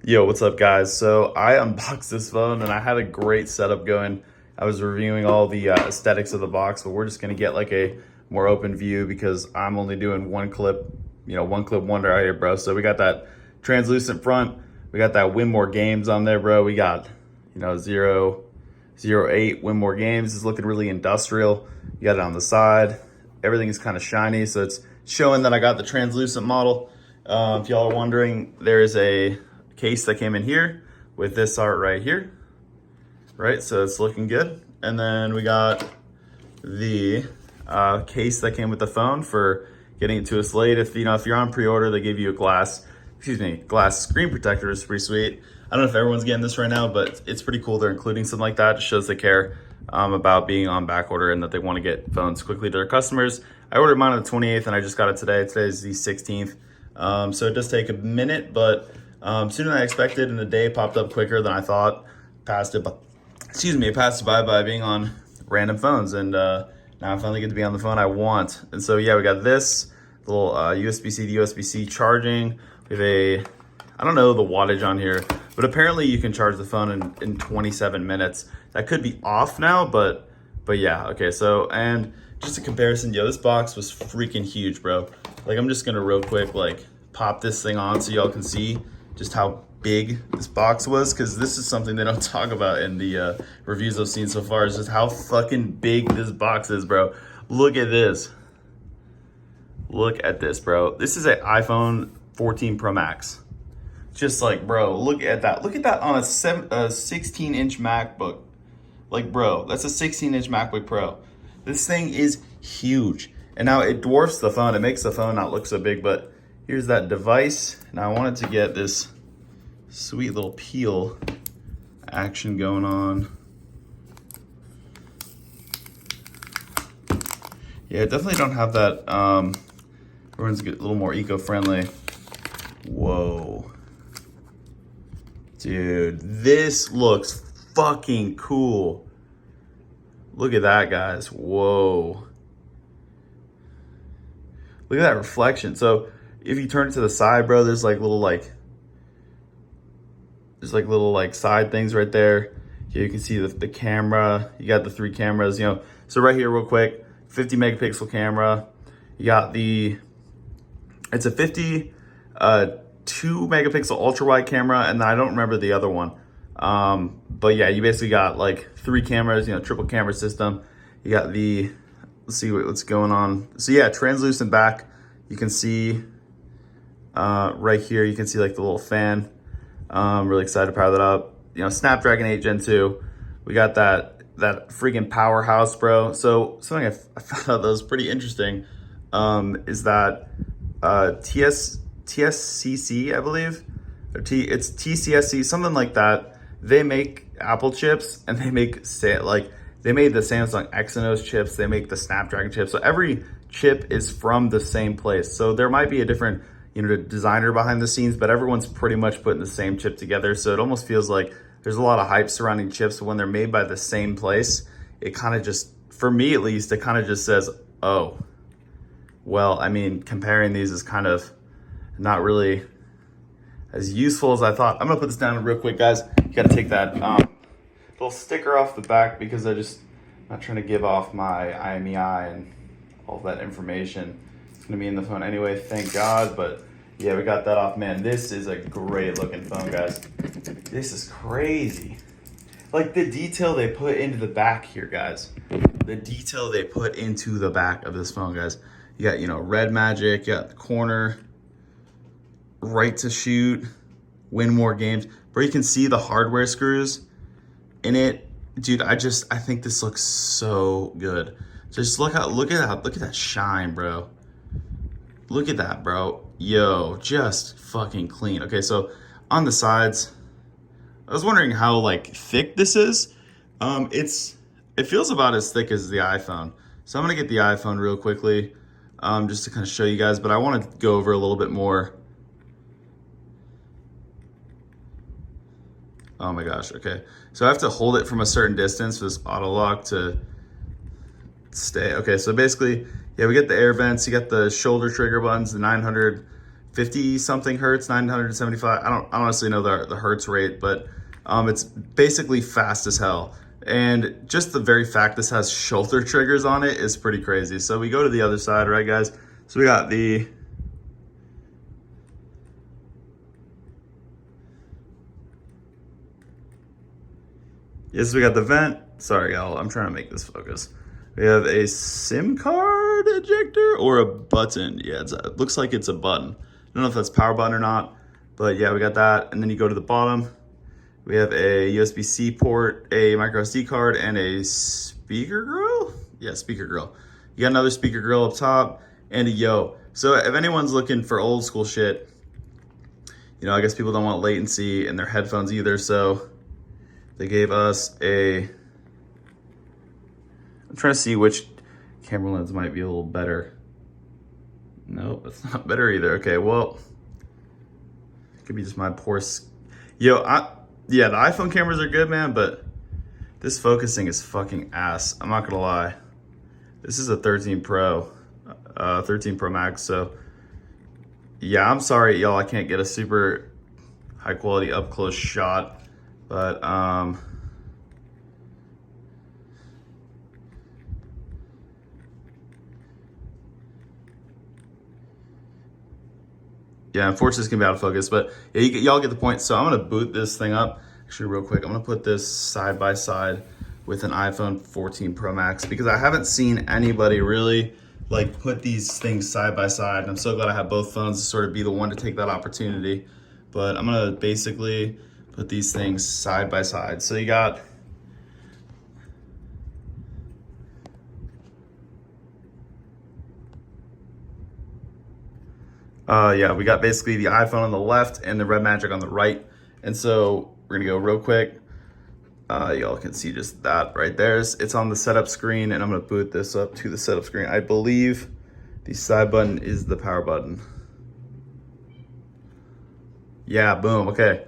Yo, what's up guys? So I unboxed this phone and I had a great setup going. I was reviewing all the aesthetics of the box, but we're just gonna get like a more open view because I'm only doing one clip, one clip wonder out here, bro. So we got that translucent front, we got that win more games on there, bro. We got, 008 win more games. It's looking really industrial. You got it on the side. Everything is kind of shiny, so it's showing that I got the translucent model. If y'all are wondering, there is a case that came in here with this art right here, right? So it's looking good. And then we got the case that came with the phone for getting it to us late. If you're on pre-order, they give you a glass screen protector. It's pretty sweet. I don't know if everyone's getting this right now, but it's pretty cool. They're including something like that. It shows they care about being on back order and that they want to get phones quickly to their customers. I ordered mine on the 28th and I just got it today. Today's the 16th. So it does take a minute, but sooner than I expected, and the day popped up quicker than I thought. It passed by being on random phones, and now I finally get to be on the phone I want. And so yeah, we got this little USB-C to USB-C charging. We have I don't know the wattage on here, but apparently you can charge the phone in 27 minutes. That could be off now, but yeah, okay. So, and just a comparison, this box was freaking huge, bro. Like, I'm just gonna real quick pop this thing on so y'all can see just how big this box was, because this is something they don't talk about in the reviews I've seen so far, is just how fucking big this box is, bro. Look at this. Look at this, bro. This is an iPhone 14 Pro Max. Just like, bro, look at that. Look at that on a 16-inch MacBook. Like, bro, that's a 16-inch MacBook Pro. This thing is huge. And now it dwarfs the phone. It makes the phone not look so big, but here's that device. Now I wanted to get this sweet little peel action going on. Yeah, definitely don't have that. Everyone's a little more eco-friendly. Whoa. Dude, this looks fucking cool. Look at that, guys. Whoa. Look at that reflection. So if you turn it to the side, bro, there's little side things right there. Here you can see the camera. You got the 3 cameras, So right here, real quick, 50 megapixel camera. You got it's a 2 megapixel ultra wide camera, and then I don't remember the other one. But yeah, you basically got 3 cameras, triple camera system. You got let's see what's going on. So yeah, translucent back. You can see right here, you can see the little fan. Really excited to power that up. Snapdragon 8 Gen 2. We got that freaking powerhouse, bro. So something I found out that was pretty interesting is that TSCC, I believe, or it's TCSC, something like that. They make Apple chips, and they make they made the Samsung Exynos chips. They make the Snapdragon chips. So every chip is from the same place. So there might be a different designer behind the scenes, but everyone's pretty much putting the same chip together. So it almost feels like there's a lot of hype surrounding chips, but when they're made by the same place, it kind of just, for me at least, it kind of just says, oh, well, I mean, comparing these is kind of not really as useful as I thought. I'm gonna put this down real quick, guys. You gotta take that little sticker off the back because I'm not trying to give off my IMEI and all that information. It's gonna be in the phone anyway, thank God. But yeah, we got that off. Man, this is a great looking phone, guys. This is crazy. The detail they put into the back here, guys. The detail they put into the back of this phone, guys. You got, RedMagic, you got the corner, right to shoot, win more games. Bro, you can see the hardware screws in it. Dude, I think this looks so good. Just look at that shine, bro. Look at that, bro. Yo, just fucking clean. Okay, so on the sides, I was wondering how thick this is. It feels about as thick as the iPhone. So I'm gonna get the iPhone real quickly, just to kind of show you guys, but I want to go over a little bit more. Oh my gosh, okay. So I have to hold it from a certain distance for this auto lock to stay. Okay, so basically, yeah, we get the air vents, you got the shoulder trigger buttons, the 900 50 something hertz, 975. I don't honestly know the hertz rate, but it's basically fast as hell. And just the very fact this has shoulder triggers on it is pretty crazy. So we go to the other side, right guys? So we got the, yes, we got the vent. Sorry, y'all, I'm trying to make this focus. We have a SIM card ejector or a button. Yeah, it looks like it's a button. I don't know if that's power button or not, but yeah, we got that. And then you go to the bottom. We have a USB-C port, a micro SD card, and a speaker grill? Yeah, speaker grill. You got another speaker grill up top and a yo. So if anyone's looking for old school shit, you know, I guess people don't want latency in their headphones either, so they gave us a, I'm trying to see which camera lens might be a little better. No, it's not better either. Okay, well, it could be just my poor, yeah, the iPhone cameras are good, man, but this focusing is fucking ass. I'm not gonna lie. This is a 13 Pro Max, so yeah, I'm sorry, y'all, I can't get a super high quality up close shot, but yeah, unfortunately it's gonna be out of focus, but yeah, y'all get the point. So I'm gonna boot this thing up. Actually, real quick, I'm gonna put this side by side with an iPhone 14 Pro Max because I haven't seen anybody really like put these things side by side. And I'm so glad I have both phones to sort of be the one to take that opportunity. But I'm gonna basically put these things side by side. So you got, yeah, we got basically the iPhone on the left and the RedMagic on the right. And so we're gonna go real quick. Y'all can see just that right there. It's on the setup screen, and I'm gonna boot this up to the setup screen. I believe the side button is the power button. Yeah, boom, okay.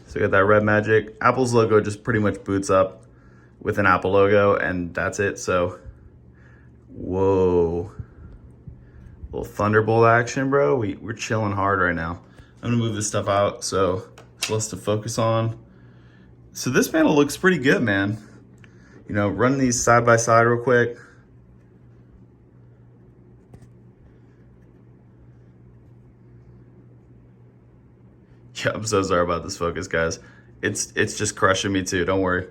So we got that RedMagic. Apple's logo just pretty much boots up with an Apple logo, and that's it. So, whoa. Little Thunderbolt action, bro. We're chilling hard right now. I'm gonna move this stuff out so it's less to focus on. So this panel looks pretty good, man. You know, run these side by side real quick. Yeah, I'm so sorry about this focus, guys. It's just crushing me too, don't worry.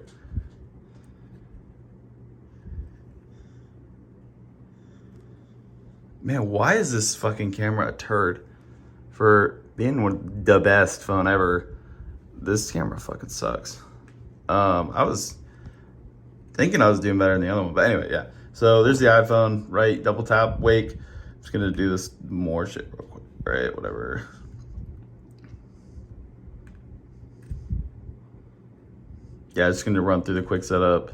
Man, why is this fucking camera a turd? For being the best phone ever, this camera fucking sucks. I was thinking I was doing better than the other one, but anyway, yeah. So there's the iPhone, right? Double tap, wake. I'm just gonna do this more shit real quick, right? Whatever. Yeah, just gonna run through the quick setup.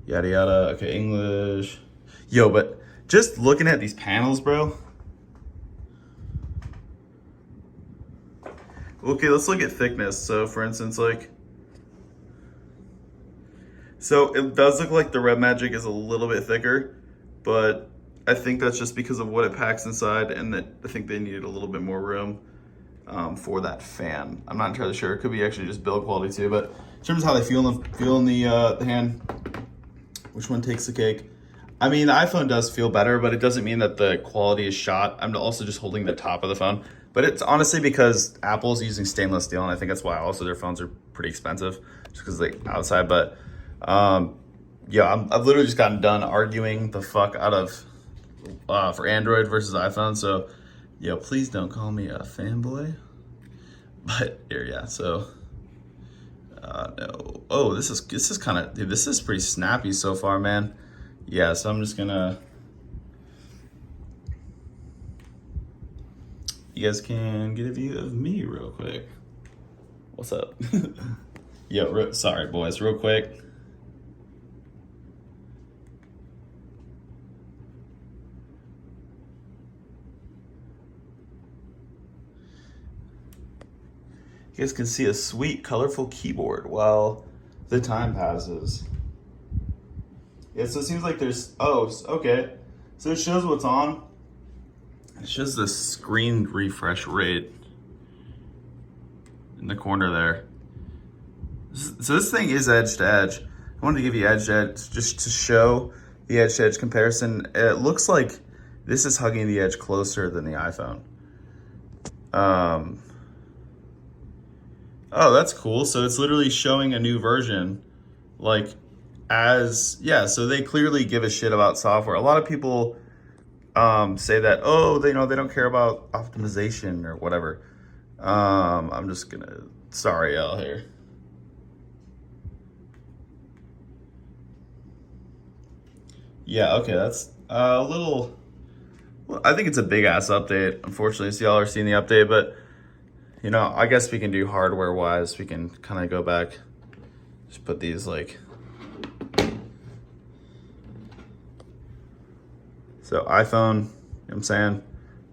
Yada yada. Okay, English. Yo, but just looking at these panels, bro. Okay, let's look at thickness. So for instance, like, so it does look like the RedMagic is a little bit thicker, but I think that's just because of what it packs inside, and that I think they needed a little bit more room for that fan. I'm not entirely sure. It could be actually just build quality too, but in terms of how they feel in the hand, which one takes the cake? I mean, the iPhone does feel better, but it doesn't mean that the quality is shot. I'm also just holding the top of the phone. But it's honestly because Apple's using stainless steel, and I think that's why also their phones are pretty expensive, just because like outside. But yeah, I've literally just gotten done arguing the fuck out of for Android versus iPhone. So yeah, please don't call me a fanboy. But here, yeah. So no. Oh, this is kind of, dude, this is pretty snappy so far, man. Yeah, so I'm just gonna, you guys can get a view of me real quick. What's up? Yo, sorry boys, real quick. You guys can see a sweet, colorful keyboard while the time passes. Yeah, so it seems like there's, oh, okay. So it shows what's on. It shows the screen refresh rate in the corner there. So this thing is edge to edge. I wanted to give you edge to edge just to show the edge to edge comparison. It looks like this is hugging the edge closer than the iPhone. Oh, that's cool. So it's literally showing a new version, like so they clearly give a shit about software. A lot of people say that, oh, they don't care about optimization or whatever. I'm just gonna, sorry, Al here. Yeah, okay, that's a little, well, I think it's a big ass update, unfortunately, so y'all are seeing the update, but I guess we can do hardware wise. We can kind of go back, just put these like, so iPhone, you know what I'm saying,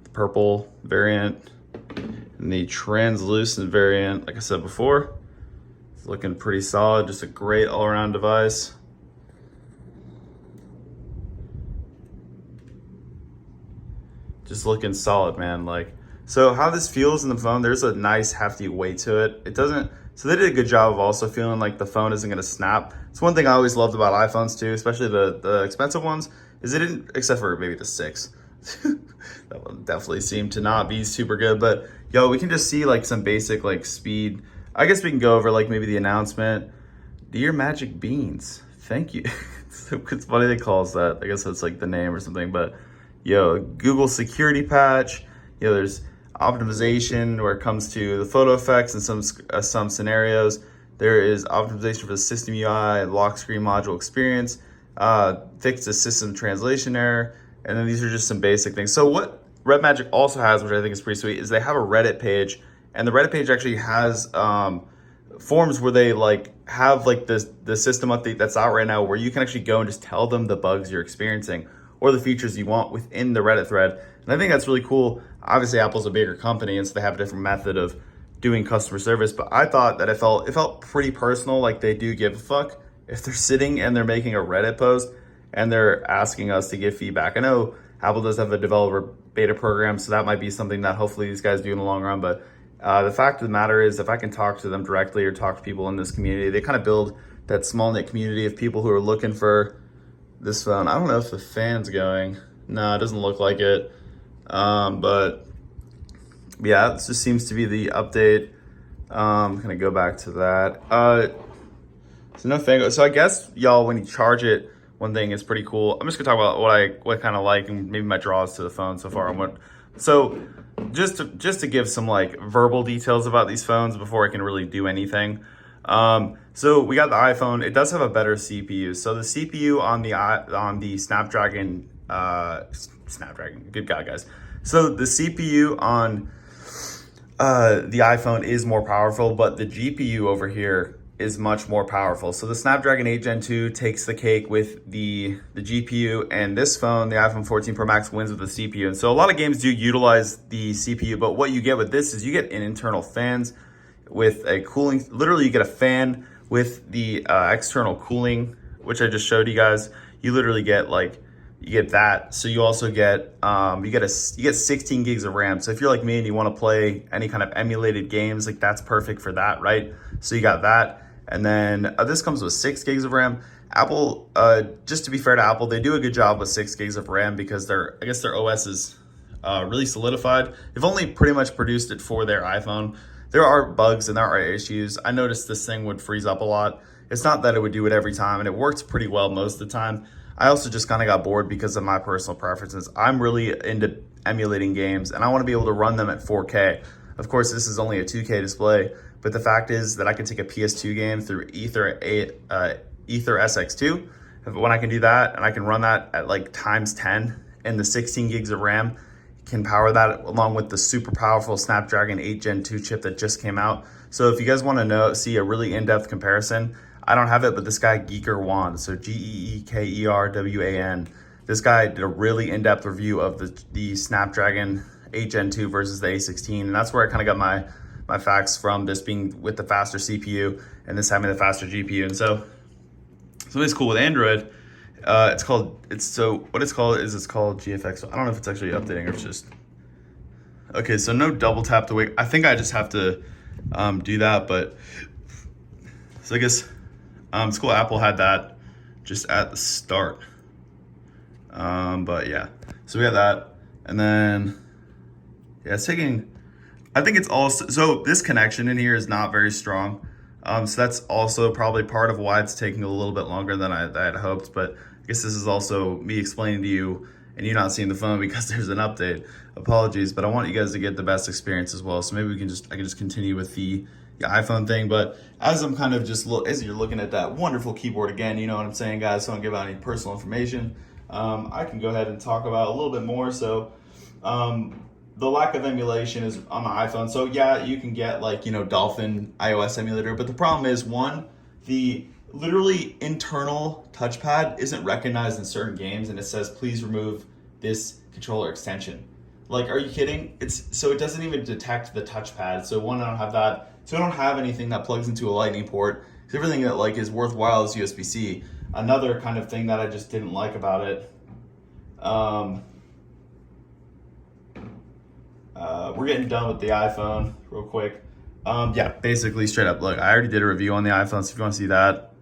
the purple variant and the translucent variant, like I said before, it's looking pretty solid, just a great all around device. Just looking solid, man. Like, so how this feels in the phone, there's a nice hefty weight to it. It doesn't, so they did a good job of also feeling like the phone isn't gonna snap. It's one thing I always loved about iPhones too, especially the expensive ones, is it didn't, except for maybe the 6. That one definitely seemed to not be super good, but yo, we can just see like some basic like speed. I guess we can go over like maybe the announcement. Dear Magic Beans, thank you. It's funny they call us that. I guess that's like the name or something, but yo, Google security patch. There's optimization where it comes to the photo effects and some scenarios. There is optimization for the system UI, lock screen module experience, fix the system translation error, and then these are just some basic things. So what RedMagic also has, which I think is pretty sweet, is they have a Reddit page, and the Reddit page actually has forums where they like have like the system update that's out right now, where you can actually go and just tell them the bugs you're experiencing or the features you want within the Reddit thread. And I think that's really cool. Obviously, Apple's a bigger company, and so they have a different method of doing customer service. But I thought that it felt pretty personal, like they do give a fuck if they're sitting and they're making a Reddit post and they're asking us to give feedback. I know Apple does have a developer beta program, so that might be something that hopefully these guys do in the long run. But the fact of the matter is, if I can talk to them directly or talk to people in this community, they kind of build that small knit community of people who are looking for this phone. I don't know if the fan's going. No, it doesn't look like it. But yeah, this just seems to be the update. I'm gonna go back to that. So no fan. So I guess y'all, when you charge it, one thing is pretty cool. I'm just gonna talk about what I kind of like and maybe my draws to the phone so far. So just to give some like verbal details about these phones before I can really do anything. So we got the iPhone. It does have a better CPU. So the CPU on the Snapdragon, good God, guys. So the CPU on the iPhone is more powerful, but the GPU over here is much more powerful. So the Snapdragon 8 Gen 2 takes the cake with the GPU, and this phone, the iPhone 14 Pro Max, wins with the CPU. And so a lot of games do utilize the CPU, but what you get with this is you get an internal fans with a cooling, literally you get a fan with the external cooling, which I just showed you guys. You literally get you get that. So you also get you get 16 gigs of RAM. So if you're like me and you want to play any kind of emulated games, like that's perfect for that, right? So you got that. And then this comes with 6 gigs of RAM. Apple, just to be fair to Apple, they do a good job with 6 gigs of RAM because I guess their OS is really solidified. They've only pretty much produced it for their iPhone. There are bugs and there are issues. I noticed this thing would freeze up a lot. It's not that it would do it every time, and it worked pretty well most of the time. I also just kind of got bored because of my personal preferences. I'm really into emulating games, and I want to be able to run them at 4K. Of course, this is only a 2K display, but the fact is that I can take a PS2 game through Ether SX2. When I can do that, and I can run that at like times 10, and the 16 gigs of RAM can power that along with the super powerful Snapdragon 8 Gen 2 chip that just came out. So if you guys want to see a really in-depth comparison, I don't have it, but this guy Geekerwan, so Geekerwan, this guy did a really in-depth review of the Snapdragon 8 Gen 2 versus the A16, and that's where I kind of got my facts from, this being with the faster CPU and this having the faster GPU. And so it's cool with Android. It's called GFX. I don't know if it's actually updating or it's just Okay, so no double tap to wake. I think I just have to do that, but so I guess it's cool. Apple had that just at the start. But yeah, so we got that, and then yeah, it's taking. I think it's also so this connection in here is not very strong. So that's also probably part of why it's taking a little bit longer than I had hoped. But I guess this is also me explaining to you and you not seeing the phone because there's an update. Apologies, but I want you guys to get the best experience as well. So maybe I can just continue with the iPhone thing. But as I'm kind of just as you're looking at that wonderful keyboard again, you know what I'm saying, guys. So I don't give out any personal information. I can go ahead and talk about a little bit more. So. The lack of emulation is on the iPhone. So yeah, you can get like, Dolphin iOS emulator, but the problem is the literally internal touchpad isn't recognized in certain games and it says, please remove this controller extension. Like, are you kidding? So it doesn't even detect the touchpad. So I don't have that. So I don't have anything that plugs into a lightning port. So everything that like is worthwhile is USB-C. Another kind of thing that I just didn't like about it, we're getting done with the iPhone real quick. Yeah, basically straight up. Look, I already did a review on the iPhone, so if you want to see that,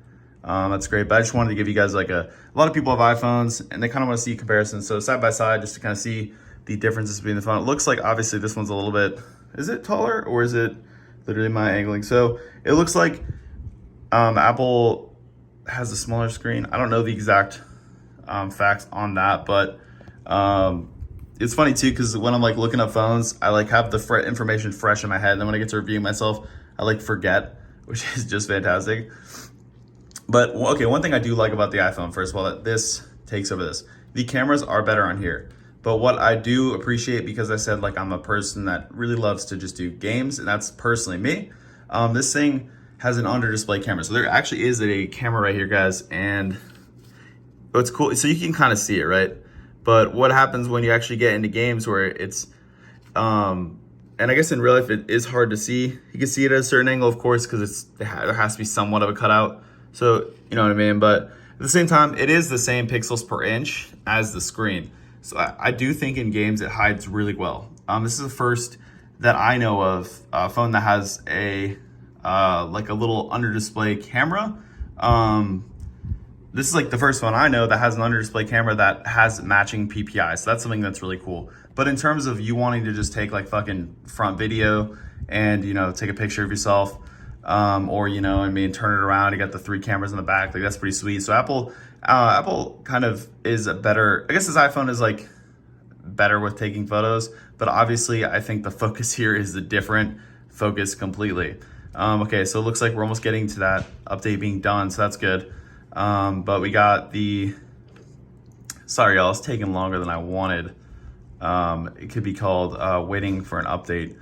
that's great. But I just wanted to give you guys like a lot of people have iPhones and they kind of want to see comparisons. So side by side, just to kind of see the differences between the phone. It looks like obviously this one's a little bit, is it taller or is it literally my angling? So it looks like Apple has a smaller screen. I don't know the exact facts on that, but it's funny too, because when I'm like looking up phones, I like have the information fresh in my head. And then when I get to review myself, I like forget, which is just fantastic. But okay, one thing I do like about the iPhone, first of all, that this takes over this. The cameras are better on here. But what I do appreciate, because I said like I'm a person that really loves to just do games, and that's personally me. This thing has an under display camera. So there actually is a camera right here, guys. And what's cool, so you can kind of see it, right? But what happens when you actually get into games where it's, and I guess in real life it is hard to see. You can see it at a certain angle, of course, because there has to be somewhat of a cutout. So, you know what I mean? But at the same time, it is the same pixels per inch as the screen. So I do think in games it hides really well. This is the first that I know of phone that has like a little under display camera. This is like the first one I know that has an under display camera that has matching PPI. So that's something that's really cool. But in terms of you wanting to just take like fucking front video and, take a picture of yourself, or, turn it around, you got the 3 cameras in the back, like that's pretty sweet. So Apple kind of is a better, I guess this iPhone is like better with taking photos, but obviously I think the focus here is a different focus completely. Okay, so it looks like we're almost getting to that update being done, so that's good. But we got sorry y'all, it's taking longer than I wanted. It could be called waiting for an update.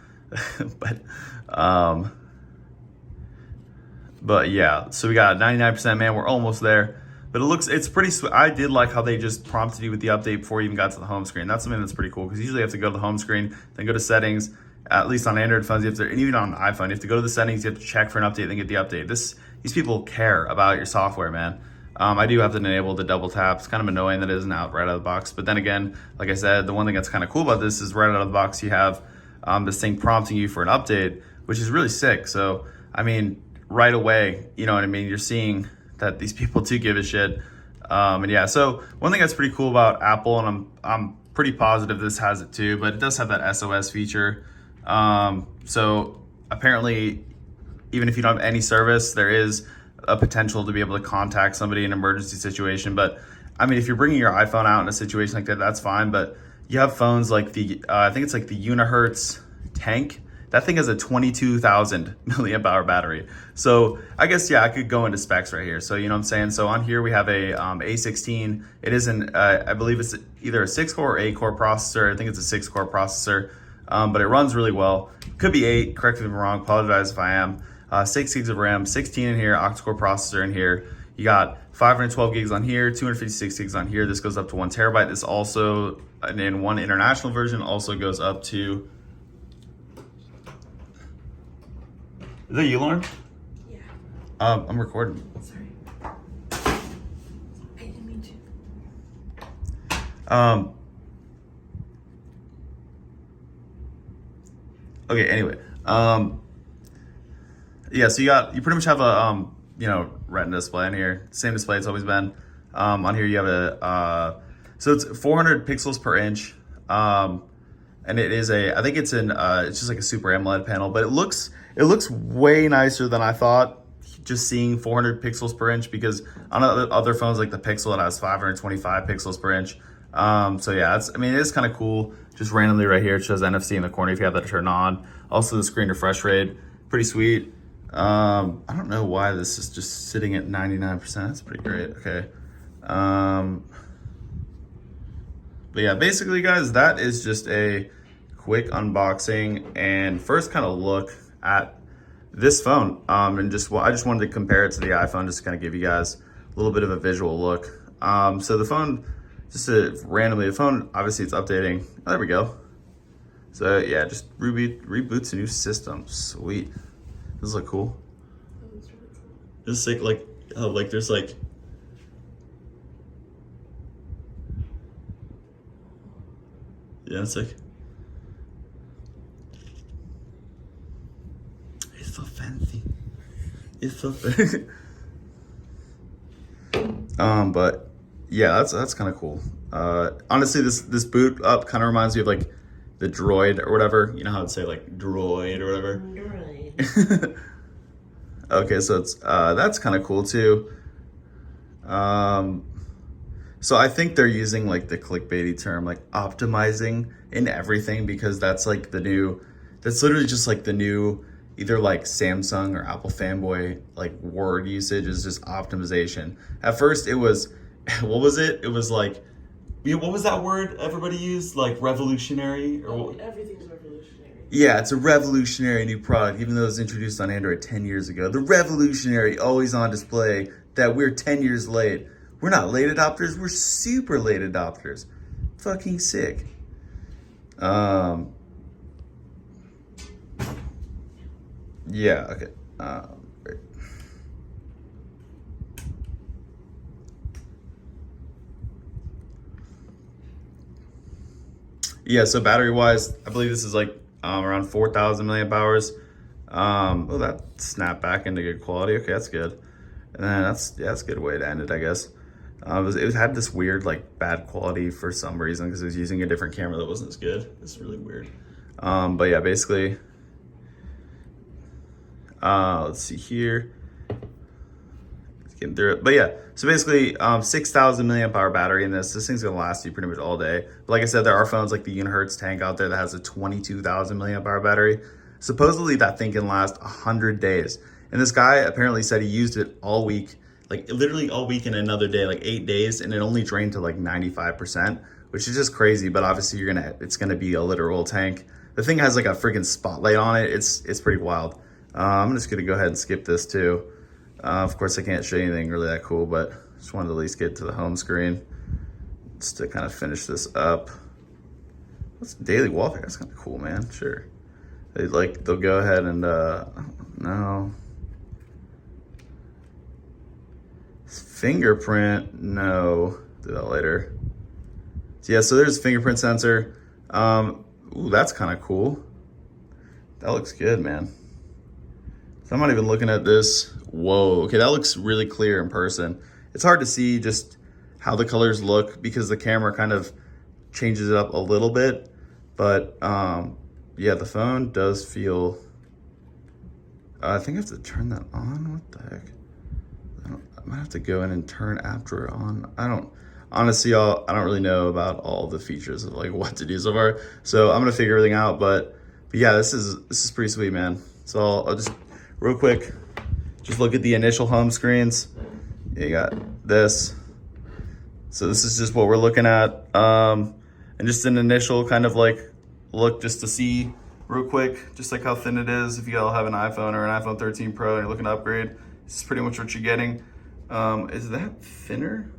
But yeah, so we got 99%, man, we're almost there. But it's pretty sweet. I did like how they just prompted you with the update before you even got to the home screen. That's something that's pretty cool, because usually you have to go to the home screen, then go to settings. At least on Android phones, you have to, and even on the iPhone, you have to go to the settings, you have to check for an update, then get the update. These people care about your software, man. I do have to enable the double tap. It's kind of annoying that it isn't out right out of the box. But then again, like I said, the one thing that's kind of cool about this is right out of the box, you have this thing prompting you for an update, which is really sick. So, I mean, right away, you know what I mean? You're seeing that these people do give a shit. And yeah, so one thing that's pretty cool about Apple, and I'm pretty positive this has it too, but it does have that SOS feature. So apparently, even if you don't have any service, there is a potential to be able to contact somebody in an emergency situation. But I mean, if you're bringing your iPhone out in a situation like that, that's fine. But you have phones like I think it's like the Unihertz Tank. That thing has a 22,000 milliamp hour battery. So I guess, yeah, I could go into specs right here. So, you know what I'm saying? So on here we have a A16. It is I believe it's either a 6-core or 8-core processor. I think it's a 6-core processor, but it runs really well. Could be 8, correct me if I'm wrong, apologize if I am. 6 gigs of RAM, 16 in here, octa-core processor in here. You got 512 gigs on here, 256 gigs on here. This goes up to 1 terabyte. This also, in one international version, also goes up to. Is that you, Lauren? Yeah. I'm recording. Sorry. I didn't mean to. Okay, anyway. Yeah, so you pretty much have a you know, Retina display on here. Same display it's always been. On here you have so it's 400 pixels per inch. And it is I think it's it's just like a Super AMOLED panel, but it looks way nicer than I thought. Just seeing 400 pixels per inch, because on other phones like the Pixel, it has 525 pixels per inch. So yeah, I mean, it is kind of cool. Just randomly right here, it shows NFC in the corner if you have that turned on. Also the screen refresh rate, pretty sweet. I don't know why this is just sitting at 99%. That's pretty great. Okay. But yeah, basically guys, that is just a quick unboxing and first kind of look at this phone. And I just wanted to compare it to the iPhone, just to kind of give you guys a little bit of a visual look. So the phone, randomly, the phone, obviously it's updating. Oh, there we go. So yeah, just reboots a new system. Sweet. This looks cool. That looks really cool. This is like oh, like there's like, yeah, it's like, it's so fancy. It's so fancy. But yeah, that's kind of cool. Honestly, this boot up kind of reminds me of like the Droid or whatever. You know how I'd say like Droid or whatever. Droid. Okay, so it's that's kind of cool too. So I think they're using like the clickbaity term, like optimizing in everything, because that's like that's literally just like the new, either like Samsung or Apple fanboy, like word usage is just optimization. At first it was, what was it? It was like, what was that word everybody used? Like revolutionary or Everything's revolutionary. Yeah, it's a revolutionary new product, even though it was introduced on Android 10 years ago. The revolutionary, always on display, that we're 10 years late. We're not late adopters, we're super late adopters. Fucking sick. Yeah, okay. Great. Yeah, so battery wise, I believe this is like around 4,000 milliamp hours. Oh, that snapped back into good quality. Okay, that's good. And then that's a good way to end it, I guess. It had this weird, like, bad quality for some reason, because it was using a different camera that wasn't as good. It's really weird. But yeah, basically, let's see here. Getting through it. But yeah, so basically 6,000 milliamp hour battery in this. This thing's gonna last you pretty much all day. But like I said, there are phones like the Unihertz Tank out there that has a 22,000 milliamp hour battery. Supposedly that thing can last 100 days. And this guy apparently said he used it all week, like literally all week and another day, like 8 days, and it only drained to like 95%, which is just crazy. But obviously it's gonna be a literal tank. The thing has like a freaking spotlight on it. It's pretty wild. I'm just gonna go ahead and skip this too. Of course, I can't show you anything really that cool, but just wanted to at least get to the home screen just to kind of finish this up. What's daily wallpaper? That's kind of cool, man. Sure. They'll go ahead and, no. Fingerprint, no. Do that later. So yeah, so there's a fingerprint sensor. Ooh, that's kind of cool. That looks good, man. So I'm not even looking at this. Whoa, okay, that looks really clear in person. It's hard to see just how the colors look because the camera kind of changes it up a little bit. But yeah, the phone does feel, I think I have to turn that on. What the heck? I might have to go in and turn After on. Honestly, y'all, I don't really know about all the features of like what to do so far. So I'm gonna figure everything out. But yeah, this is pretty sweet, man. So I'll just real quick, just look at the initial home screens. You got this. So this is just what we're looking at. And just an initial kind of like look just to see real quick, just like how thin it is. If you all have an iPhone or an iPhone 13 Pro and you're looking to upgrade, this is pretty much what you're getting. Is that thinner?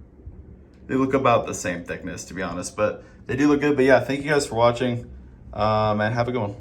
They look about the same thickness, to be honest, but they do look good. But yeah, thank you guys for watching, and have a good one.